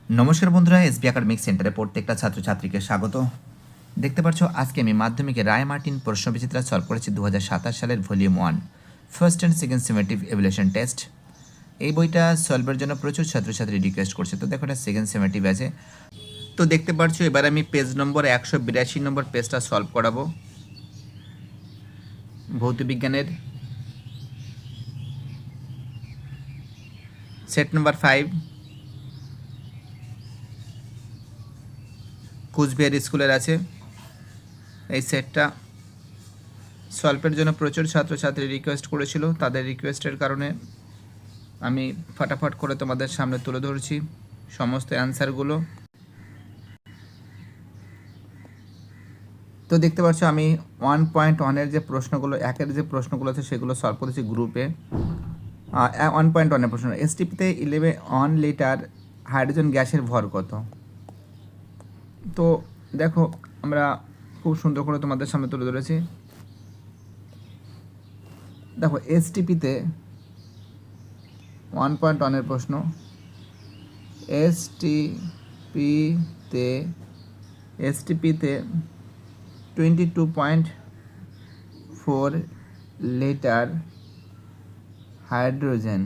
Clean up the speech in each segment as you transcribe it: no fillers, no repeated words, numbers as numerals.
নমস্কার বন্ধুরা, SB academic সেন্টারে প্রত্যেকটা ছাত্রছাত্রীকে স্বাগত। দেখতে পাচ্ছ আজকে আমি মাধ্যমিকে রায় মার্টিন প্রশ্নবিচিত্রা সলভ করেছি 2027 সালের volume 1 first and second summative evaluation test. এই বইটা সলভের জন্য প্রচুর ছাত্রছাত্রী রিকোয়েস্ট করছে, তো দেখো এটা সেকেন্ড সেমেটিভ আছে। তো দেখতে পাচ্ছ এবার আমি পেজ নম্বর 182 নম্বর পেজটা সলভ করাবো। ভৌতবিজ্ঞানের সেট নম্বর 5 কুচবিহার স্কুলের আছে। এই সেটটা সলভের জন্য প্রচুর ছাত্রছাত্রী রিকোয়েস্ট করেছিল, তাদের রিকোয়েস্টের কারণে আমি ফটাফট করে তোমাদের সামনে তুলে ধরছি সমস্ত অ্যান্সারগুলো। তো দেখতে পাচ্ছ আমি 1.1-এর যে প্রশ্নগুলো, একের যে প্রশ্নগুলো আছে সেগুলো সলভ করেছি গ্রুপে। 1.1-এর প্রশ্ন, এসটিপিতে 1 লিটার হাইড্রোজেন গ্যাসের ভর কত? তো দেখো আমরা খুব সুন্দর করে তোমাদের সামনে তুলে ধরেছি। দেখো এসটিপিতে 1.1-এর প্রশ্ন, এসটিপিতে 22.4 লিটার হাইড্রোজেন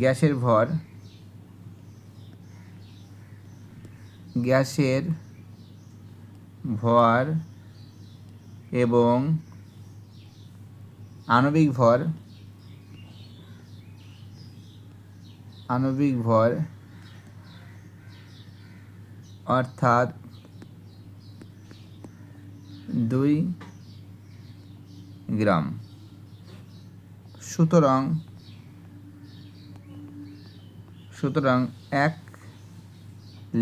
গ্যাসের ভর এবং আণবিক ভর অর্থাৎ 2 গ্রাম। সুতরাং 1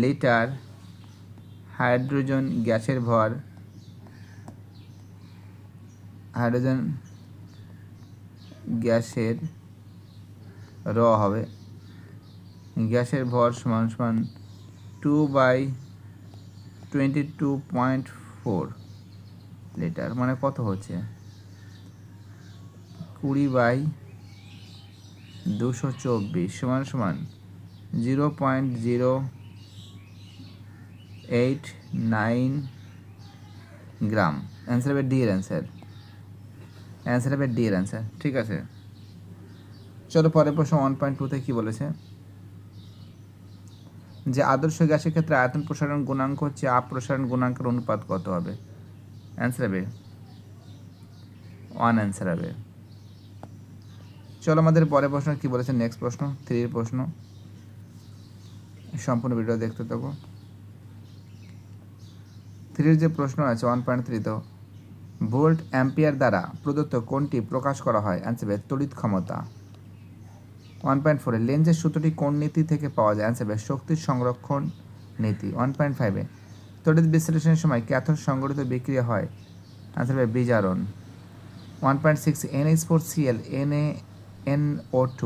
লিটার হাইড্রোজেন গ্যাসের ভর হবে গ্যাসের ভর সমান 2/22.4 লিটার, মানে কত হচ্ছে 20/224 সমান 0.089 গ্রাম। অ্যান্সার হবে ডি এর অ্যান্সার। ঠিক আছে, চলো পরের প্রশ্ন 1.2-তে কি বলেছে, যে আদর্শ গ্যাসের ক্ষেত্রে আয়তন প্রসারণ গুণাঙ্ক হচ্ছে আপপ্রসারণ গুণাঙ্কের অনুপাত কত হবে? অ্যান্সার হবে 1। অ্যান্সার হবে। চলো আমাদের পরের প্রশ্ন কি বলেছে, নেক্সট প্রশ্ন 3-এর প্রশ্ন। সম্পূর্ণ ভিডিও দেখতে থাকো। 3-এর যে প্রশ্ন আছে 1.3, তো ভোল্ট অ্যাম্পিয়ার দ্বারা প্রদত্ত কোনটি প্রকাশ করা হয়? অ্যান্সার হবে তড়িৎ ক্ষমতা। 1.4, লেন্সের সূত্রটি কোন নীতি থেকে পাওয়া যায়? অ্যান্সার হবে শক্তির সংরক্ষণ নীতি। 1.5, তড়িৎ বিশ্লেষণের সময় ক্যাথোড সংঘটিত বিক্রিয়া হয়? অ্যান্সার হবে বিজারণ। 1.6, NH4Cl NaNO2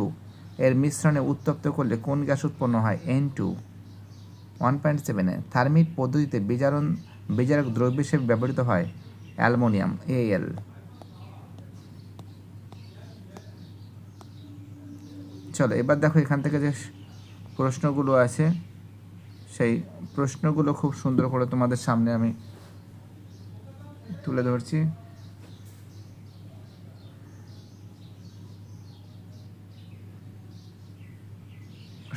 এর মিশ্রণে উত্তপ্ত করলে কোন গ্যাস উৎপন্ন হয়? N2। 1.7, থার্মিট পদ্ধতিতে বিজারক দ্রব্য হিসেবে ব্যবহৃত হয় অ্যালুমিনিয়াম Al। চলো এবার দেখো এখান থেকে যে প্রশ্নগুলো আছে সেই প্রশ্নগুলো খুব সুন্দর করে তোমাদের সামনে আমি তুলে ধরছি।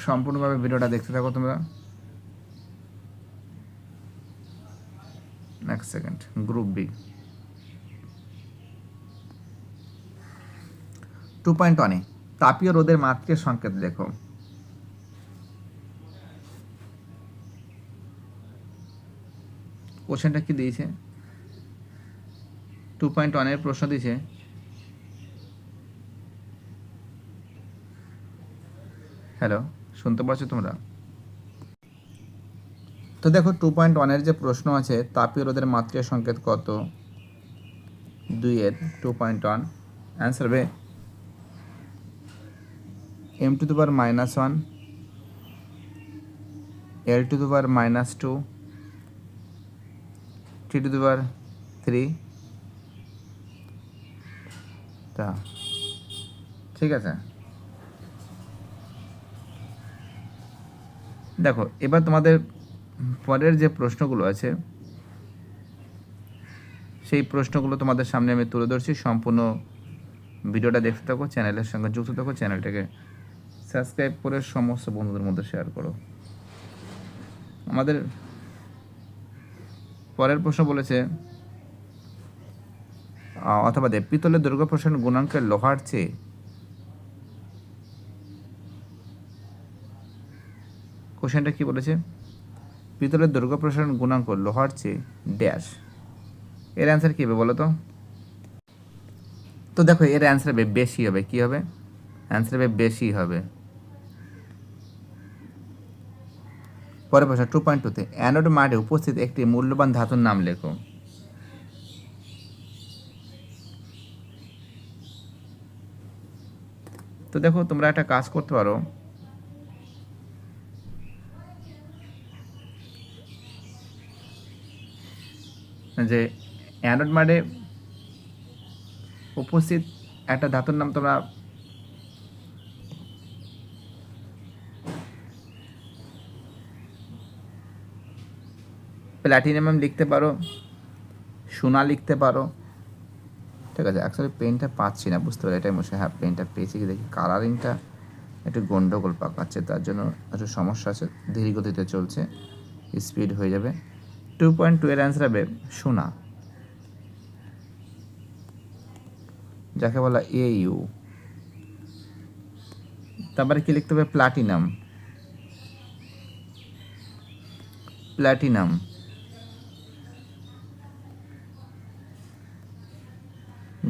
সম্পূর্ণভাবে ভিডিওটা দেখতে থাকো তোমরা। নেক্সট সেকেন্ড, গ্রুপ বি 2.1, তাপীয় রোধের মাত্রিক সংকেত দেখো। কোশ্চেনটা কি দিয়েছে, 2.1-এর প্রশ্ন দিয়েছে, হ্যালো শুনতে পাচ্ছ তোমরা? তো দেখো 2.1-এর যে প্রশ্ন আছে, তাপীয় রোধের মাত্রিক সংকেত কত 2-এর 2.1, অ্যান্সার হবে m⁻⁻1 l⁻⁻2 t⁻3 তা ঠিক আছে। দেখো এবার তোমাদের পরের যে প্রশ্নগুলো আছে সেই প্রশ্নগুলো তোমাদের সামনে আমি তুলে ধরছি। সম্পূর্ণ ভিডিওটা দেখতে থাকো, চ্যানেলের সঙ্গে যুক্ত থাকো, চ্যানেলটাকে সাবস্ক্রাইব করে সমস্ত বন্ধুদের মধ্যে শেয়ার করো। আমাদের পরের প্রশ্ন বলেছে অথবা পিতলের দৈর্ঘ্য প্রসারণ গুণাঙ্কের লোহার চেয়ে কোশ্চেনটা কি বলেছে? পিতলের দৈর্ঘ্য প্রসারণ গুণাঙ্ক লোহার চেয়ে ড্যাশ। এর অ্যান্সার কী হবে বলো তো? তো দেখো এর অ্যান্সার হবে বেশি হবে। কি হবে? অ্যান্সার হবে বেশি হবে। পরের প্রশ্ন 2.2-তে অ্যানোড মাঠে উপস্থিত একটি মূল্যবান ধাতুর নাম লেখো। তো দেখো তোমরা একটা কাজ করতে পারো, যে অ্যানোড মাঠে উপস্থিত একটা ধাতুর নাম তোমরা প্ল্যাটিনাম লিখতে পারো, সোনা লিখতে পারো। ঠিক আছে, অ্যাকচুয়ালি পেনটা পাচ্ছি না, বুঝতে পারি এটাই মুশকিল। হ্যাঁ পেনটা পেয়েছি, কি দেখি কালারিংটা একটু গন্ডগোল পাকাচ্ছে, তার জন্য একটু সমস্যা আছে। ধীর গতিতে চলছে, স্পিড হয়ে যাবে। 2.2 এর অ্যান্সার হবে সোনা, যাকে বলা AU। তারপরে কি লিখতে হবে? প্লাটিনাম, প্ল্যাটিনাম,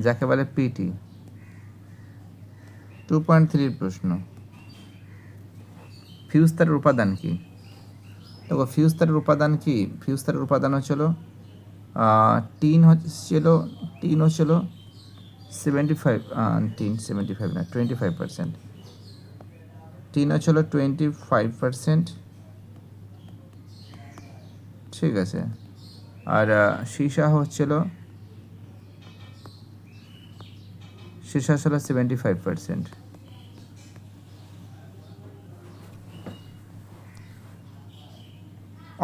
যাকে বলে PT। 2.3 প্রশ্ন, ফিউজ তারের উপাদান কি? দেখো ফিউজ তারের উপাদান কি? ফিউজ তারের উপাদান হচ্ছিল টিন, হচ্ছিল 75, টিন 75 না, 25%। টিন হচ্ছিল 25%, ঠিক আছে। আর সীসা ছিল 75%।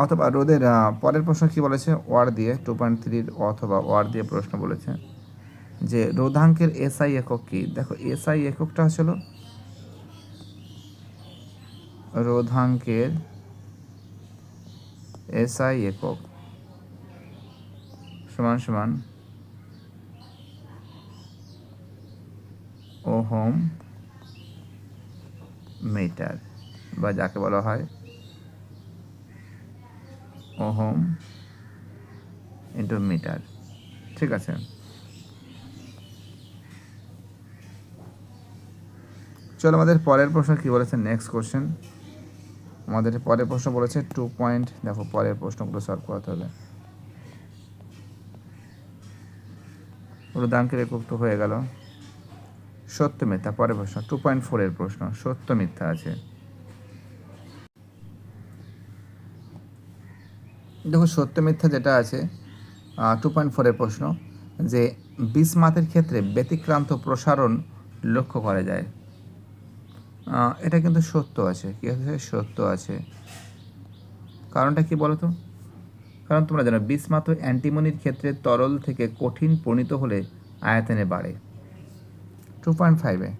অথবা রোদের পরের প্রশ্ন কি বলেছে? ওয়ার দিয়ে 2.3 অথবা ওয়ার দিয়ে প্রশ্ন বলেছে যে রোধাঙ্কের SI একক কি? দেখো SI এককটা হচ্ছিল রোধাঙ্কের SI একক সমান সমান ওহম মিটার, বা যাকে বলা হয় ওহম ইন্টু মিটার। ঠিক আছে, চলো আমাদের পরের প্রশ্ন কি বলেছে? নেক্সট কোশ্চেন আমাদের পরের প্রশ্ন বলেছে 2 পয়েন্ট। দেখো পরের প্রশ্নগুলো সলভ করতে হবে। রোধাঙ্কের একক তো হয়ে গেল। সত্য মিথ্যা, পরের প্রশ্ন 2.4 এর প্রশ্ন, সত্য মিথ্যা আছে। দেখো সত্য মিথ্যা যেটা আছে 2.4 এর প্রশ্ন, যে বিসমাথের ক্ষেত্রে ব্যতিক্রান্ত প্রসারণ লক্ষ্য করা যায়। এটা কিন্তু সত্য আছে। কি আছে? সত্য আছে। কারণটা কি বলো তো? কারণ তোমরা জানো বিসমাথ ও অ্যান্টিমনির ক্ষেত্রে তরল থেকে কঠিন পরিণত হলে আয়তনে বাড়ে। 2.5-এ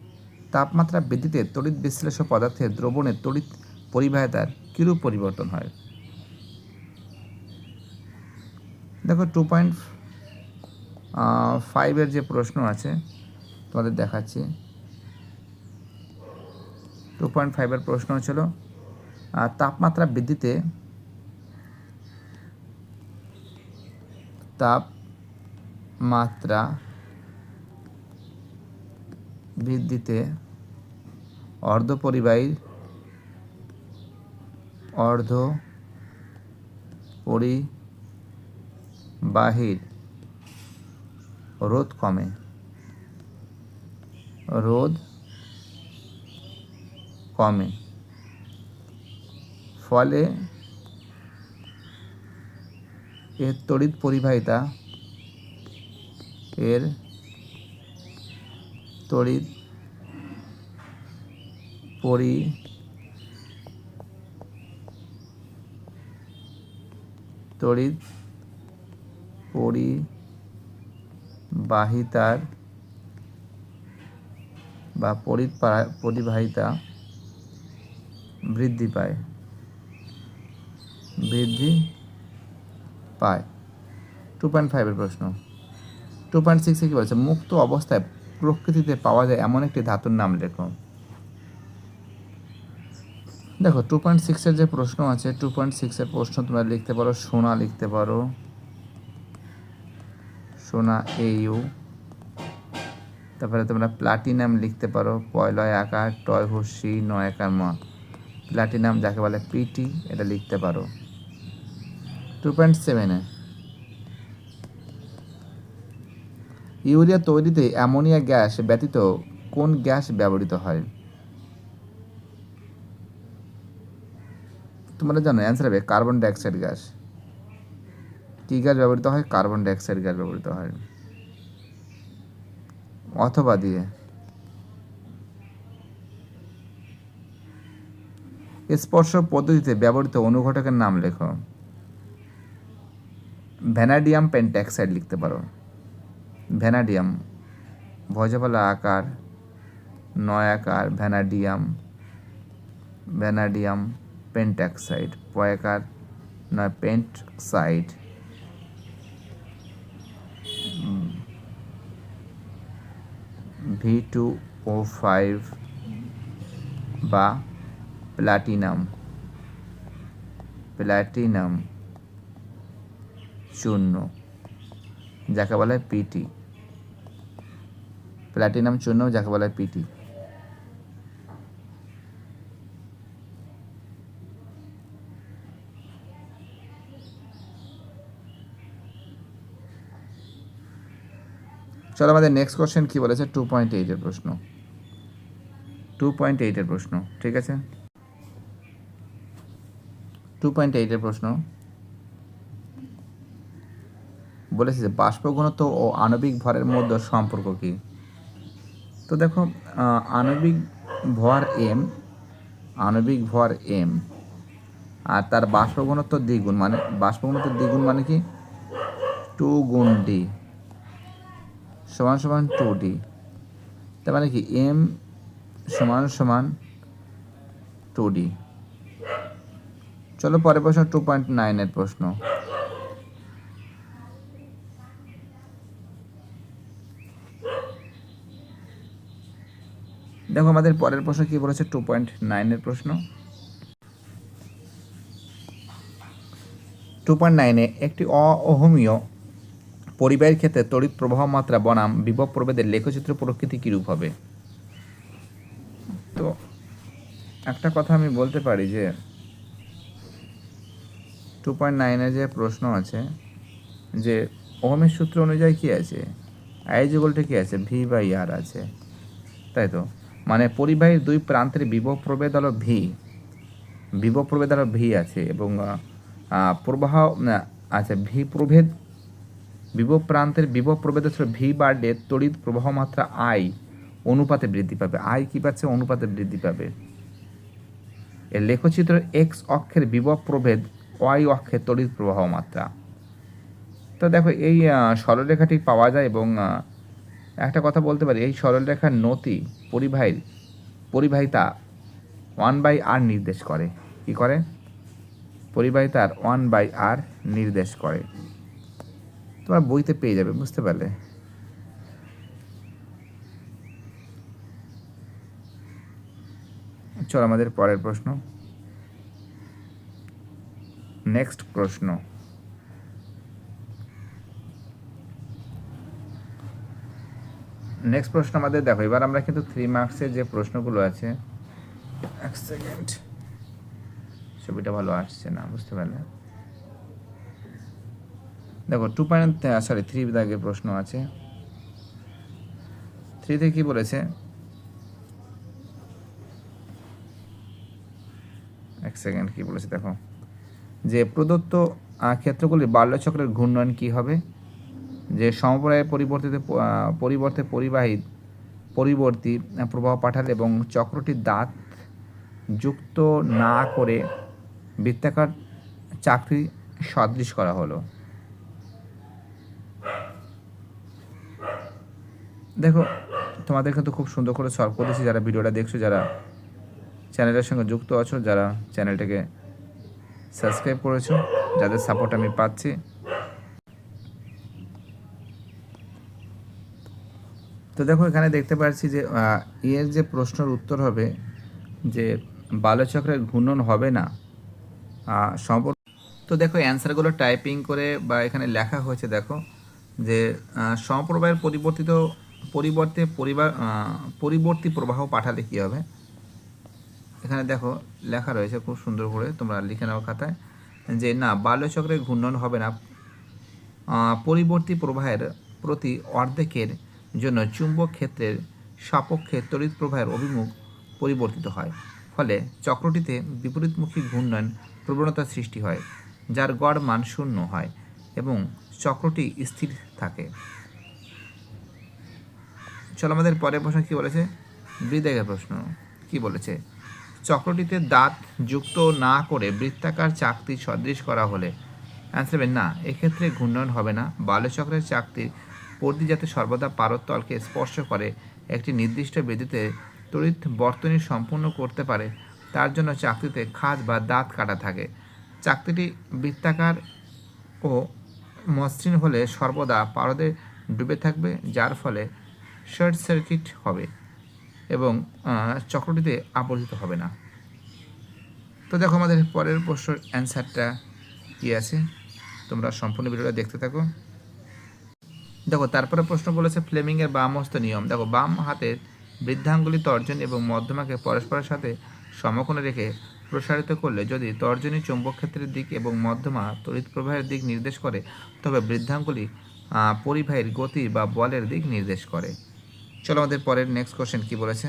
তাপমাত্রা বৃদ্ধিতে তড়িৎ বিশ্লেষ্য পদার্থের দ্রবণের তড়িৎ পরিবাহিতার কিরূপ পরিবর্তন হয়? দেখো 2.5-এর যে প্রশ্ন আছে তোমাদের দেখাচ্ছি। 2.5-এর প্রশ্ন ছিল তাপমাত্রা বৃদ্ধিতে অর্ধপরিবাহীর রোধ কমে, ফলে এর তড়িৎ তড়িৎ পরিবাহিতার বা পরিবাহিতা বৃদ্ধি পায় 2.5 এর প্রশ্ন। 2.6 কি বলছে? মুক্ত অবস্থায় প্রকৃতিতে পাওয়া যায় এমন একটি ধাতুর নাম লেখো। দেখো 2.6 এর যে প্রশ্ন আছে, 2.6 এর প্রশ্ন তোমরা লিখতে পারো সোনা, লিখতে পারো সোনা AU, তারপরে তোমরা প্লাটিনাম লিখতে পারো, পয়লয় আকার টয় হস্যি নয় আকার ম, প্লাটিনাম যাকে বলে PT, এটা লিখতে পারো। 2.7 ইউরিয়া তৈরিতে অ্যামোনিয়া গ্যাস ব্যতীত কোন গ্যাস ব্যবহৃত হয়? তোমরা জানো অ্যান্সার হবে কার্বন ডাইঅক্সাইড গ্যাস। কি গ্যাস ব্যবহৃত হয়? কার্বন ডাইঅক্সাইড গ্যাস ব্যবহৃত হয়। অথবা দিয়ে স্পর্শ পদ্ধতিতে ব্যবহৃত অনুঘটকের নাম লেখো। ভ্যানাডিয়াম পেন্টঅক্সাইড লিখতে পারো। ভ্যানাডিয়াম ভজবলা আকার নয় আকার ভ্যানাডিয়াম পেন্টঅক্সাইড, পয়াকার নয় পেন্টক্সাইড। V2O5 বা প্লাটিনাম চূর্ণ যাকে বলে PT, প্লাটিনাম চূর্ণ যাকে বলে PT। চলো আমাদের নেক্সট কোশ্চেন কি বলেছে? 2.8 এর প্রশ্ন। 2.8 এর প্রশ্ন, ঠিক আছে। 2.8 এর প্রশ্ন বলেছে যে বাষ্প ঘনত্ব ও আণবিক ভরের মধ্যে সম্পর্ক কি? তো দেখো আণবিক ভর m আর তার বাষ্প ঘনত্ব দ্বিগুণ, মানে বাষ্প ঘনত্ব দ্বিগুণ মানে কি 2 গুণ d সমান 2d, তার মানে কি m সমান 2d। চলো পরের প্রশ্ন 2.9 এর প্রশ্ন। দেখো আমাদের পরের প্রশ্ন কি বলেছে? 2.9 এর প্রশ্ন। 2.9 একটি অহমীয় পরিবাহীর ক্ষেত্রে তড়িৎ প্রবাহ মাত্রা বনাম বিভব প্রভেদের লেখচিত্র প্রকৃতি কিরূপ হবে? তো একটা কথা আমি বলতে পারি যে 2.9 যে প্রশ্ন আছে, যে ওহমের সূত্র অনুযায়ী কি আছে? I= কি আছে? V/R আছে, তাই তো। মানে পরিবাহীর দুই প্রান্তের বিভব প্রভেদ হলো V আছে এবং প্রবাহ আছে ভি প্রভেদ। বিভব প্রান্তের বিভব প্রভেদ হচ্ছে V বাড়লে তড়িৎ প্রবাহ মাত্রা I অনুপাতে বৃদ্ধি পাবে। I কি পাচ্ছে? অনুপাতে বৃদ্ধি পাবে। এর লেখচিত্র X অক্ষের বিভব প্রভেদ, Y অক্ষের তড়িৎ প্রবাহ মাত্রা। তো দেখো এই সরলরেখাটি পাওয়া যায় এবং একটা কথা বলতে পারি, এই সরলরেখার নতি পরিবাহিতা 1/r নির্দেশ করে। কি করে? পরিবাহিতার 1/r নির্দেশ করে। তোমার বইতে পেয়ে যাবে, বুঝতে পারলে? চলো আমাদের পরের প্রশ্ন। নেক্সট প্রশ্ন। আমাদের দেখো, এবার আমরা কিন্তু 3 মার্কসের যে প্রশ্নগুলো আছে, এক সেকেন্ড, ছবিটা ভালো আসছে না, বুঝতে পারলে? দেখো 3 দাগের প্রশ্ন আছে। 3 কি বলেছে? এক সেকেন্ড, কি বলেছে দেখো, যে প্রদত্ত ক্ষেত্রগুলির বাল্যচক্রের ঘূর্ণন কি হবে? যে সমপ্রায়ের পরিবর্তে পরিবর্তী প্রবাহ পাঠালে এবং চক্রটির দাঁত যুক্ত না করে বৃত্তাকার সদৃশ করা হলো। দেখো তোমাদের কিন্তু খুব সুন্দর করে সলভ করেছি। যারা ভিডিওটা দেখছো, যারা চ্যানেলের সঙ্গে যুক্ত আছো, যারা চ্যানেলটাকে সাবস্ক্রাইব করেছো, যাদের সাপোর্ট আমি পাচ্ছি। তো দেখো এখানে দেখতে পাচ্ছি যে এর যে প্রশ্নের উত্তর হবে যে বালচক্রের ঘূর্ণন হবে না সম্পর্ক। তো দেখো অ্যান্সারগুলো টাইপিং করে বা এখানে লেখা হয়েছে। দেখো যে সমপ্রবাহের পরিবর্তী প্রবাহ পাঠালে কী হবে। এখানে দেখো লেখা রয়েছে খুব সুন্দর করে, তোমরা লিখে নাও খাতায়, যে না, বাল্যচক্রের ঘূর্ণন হবে না। পরিবর্তী প্রবাহের প্রতি অর্ধেকের জন্য চুম্বক ক্ষেত্রের সপক্ষে তড়িৎ প্রবাহের অভিমুখ পরিবর্তিত হয়, ফলে চক্রটিতে বিপরীতমুখী ঘূর্ণন প্রবণতা সৃষ্টি হয়, যার গড় মান 0 হয় এবং চক্রটি স্থির থাকে। চলো আমাদের পরের প্রশ্ন কী বলেছে, বৃদ্ধাঙ্গের প্রশ্ন কি বলেছে। চক্রটিতে দাঁত যুক্ত না করে বৃত্তাকার চাকতি সদৃশ করা হলে অ্যান্সার হবে না, এক্ষেত্রে ঘূর্ণন হবে না। বাল্যচক্রের চাকতির পর্দি যাতে সর্বদা পারতলকে স্পর্শ করে একটি নির্দিষ্ট বিদ্যুতে তড়িৎ বর্তনী সম্পূর্ণ করতে পারে, তার জন্য চাকতিতে খাঁজ বা দাঁত কাটা থাকে। চাকতিটি বৃত্তাকার ও মসৃণ হলে সর্বদা পারদে ডুবে থাকবে, যার ফলে শর্ট সার্কিট হবে এবং চক্রটিতে আবর্তিত হবে না। তো দেখো আমাদের পরের প্রশ্নের অ্যান্সারটা কী আছে, তোমরা সম্পূর্ণ ভিডিওটা দেখতে থাকো। দেখো তারপরে প্রশ্ন বলেছে ফ্লেমিংয়ের বামহস্ত নিয়ম। দেখো বাম হাতের বৃদ্ধাঙ্গুলি তর্জনী এবং মধ্যমাকে পরস্পরের সাথে সমকোণে রেখে প্রসারিত করলে যদি তর্জনী চৌম্বক ক্ষেত্রের দিক এবং মধ্যমা তড়িৎ প্রবাহের দিক নির্দেশ করে, তবে বৃদ্ধাঙ্গুলি পরিবাহীর গতি বা বলের দিক নির্দেশ করে। চলো আমাদের পরের নেক্সট কোশ্চেন কি বলেছে।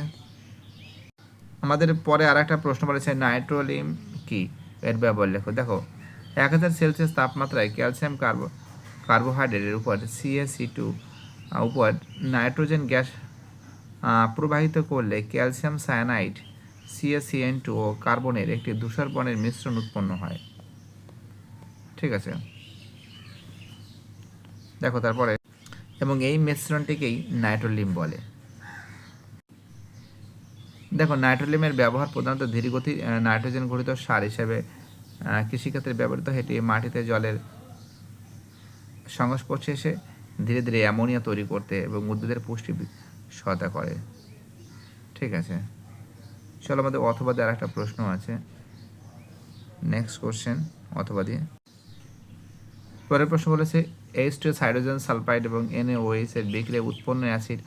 আমাদের পরে আর একটা প্রশ্ন বলেছে নাইট্রোলিম কি, এর ব্যবহার লেখো। দেখো 1000 সেলসিয়াস তাপমাত্রায় ক্যালসিয়াম কার্বোহাইড্রেটের উপর CaC2 উপর নাইট্রোজেন গ্যাস প্রবাহিত করলে ক্যালসিয়াম সায়ানাইড CaCN2 ও কার্বনের একটি ধূসর বর্ণের মিশ্রণ উৎপন্ন হয়। ঠিক আছে, দেখো তারপরে, এবং এই মিশ্রণটিকেই নাইট্রোলিম বলে। দেখো নাইট্রোলিমের ব্যবহার প্রধানত ধীরগতি নাইট্রোজেন ঘটিত সার হিসেবে কৃষিক্ষেত্রে ব্যবহৃত। এটি মাটিতে জলের সংস্পর্শে এসে ধীরে ধীরে অ্যামোনিয়া তৈরি করতে এবং উদ্ভিদের পুষ্টি সহায়তা করে। ঠিক আছে, চলো আমাদের অথবা দিয়ে আর একটা প্রশ্ন আছে, নেক্সট কোশ্চেন অথবা দিয়ে। পরের প্রশ্ন বলেছে H2 হাইড্রোজেন সালফাইড এবং NaOH এর বিক্রিয়ায় উৎপন্ন অ্যাসিড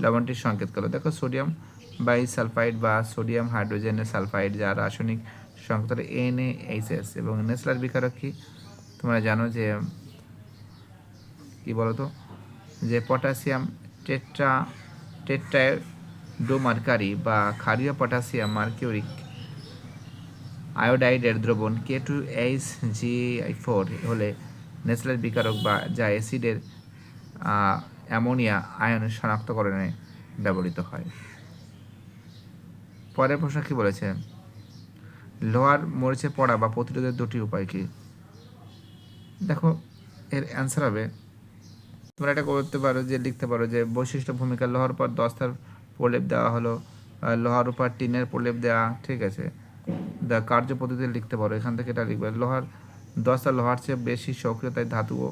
লবণটির সংকেত করো। দেখো সোডিয়াম বাইসালফাইড বা সোডিয়াম হাইড্রোজেনের সালফাইড, যার রাসায়নিক সংকেত হলো NaHS, এবং নেসলার বিকারক কি তোমরা জানো যে কি বলতো, যে পটাশিয়াম টেট্রাডোমার্কারি বা ক্ষারীয় পটাশিয়াম মার্কিউরিক আয়োডাইডের দ্রবণ K2HgI4 হলে নেসলার বিকারক, বা যা অ্যাসিডের অ্যামোনিয়া আয়ন শনাক্তকরণে ব্যবহৃত হয়। পরের প্রশ্ন কি বলেছে, লোহার মরিচে পড়া বা প্রতিরোধের দুটি উপায় কি। দেখো এর অ্যান্সার হবে, তোমরা এটা করতে পারো যে লিখতে পারো যে বৈশিষ্ট্য ভূমিকা, লোহার উপর দস্তার প্রলেপ দেওয়া হলো, লোহার উপর টিনের প্রলেপ দেওয়া। ঠিক আছে, কার্য পদ্ধতি লিখতে পারো, এখান থেকে এটা লিখবে। লোহার দস্তা লোহার চেয়ে বেশি সক্রিয়, তাই ধাতুও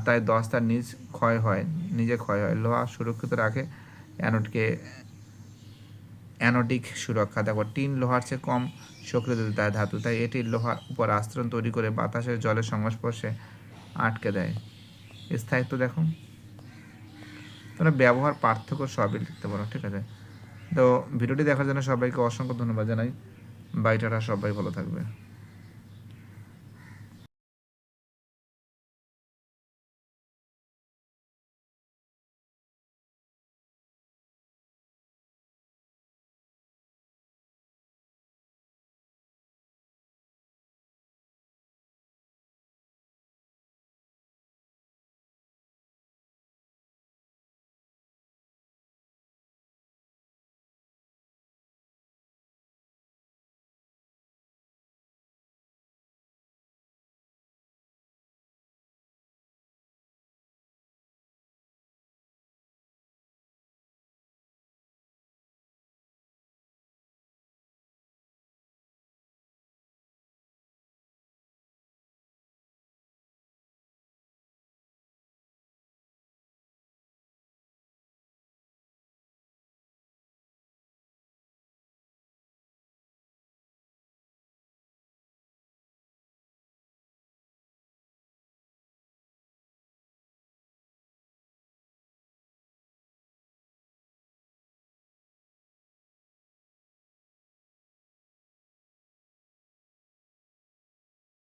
তাই দস্তার নিজে ক্ষয় হয়। লোহা সুরক্ষিত রাখে অ্যানোডিক সুরক্ষা। দেখো টিন লোহার চেয়ে কম সক্রিয় তাই ধাতু, তাই এটি লোহার উপর আস্তরণ তৈরি করে বাতাসের জলের সংস্পর্শে আটকে দেয়। স্থায়িত্ব দেখো, তোমরা ব্যবহার পার্থক্য সবই লিখতে পারো। ঠিক আছে, তো ভিডিওটি দেখার জন্য সবাইকে অসংখ্য ধন্যবাদ জানাই। বাইটাটা সবাই ভালো থাকবে।